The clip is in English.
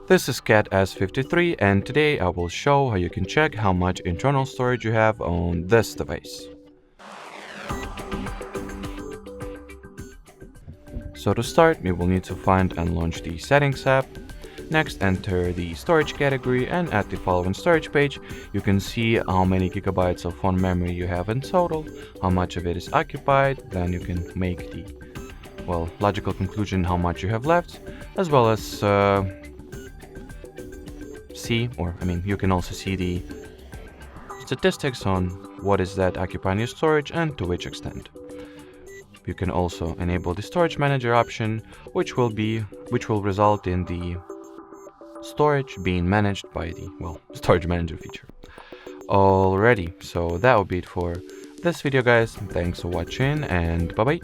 This is Cat S53 and today I will show how you can check how much internal storage you have on this device. So to start, we will need to find and launch the Settings app. Next, enter the storage category, and at the following storage page, you can see how many gigabytes of phone memory you have in total, how much of it is occupied. Then you can make the, logical conclusion how much you have left, as well as you can also see the statistics on what is that occupying your storage and to which extent. You can also enable the storage manager option, which will result in the storage being managed by the storage manager feature. Alrighty, so that will be it for this video, guys. Thanks for watching and bye bye.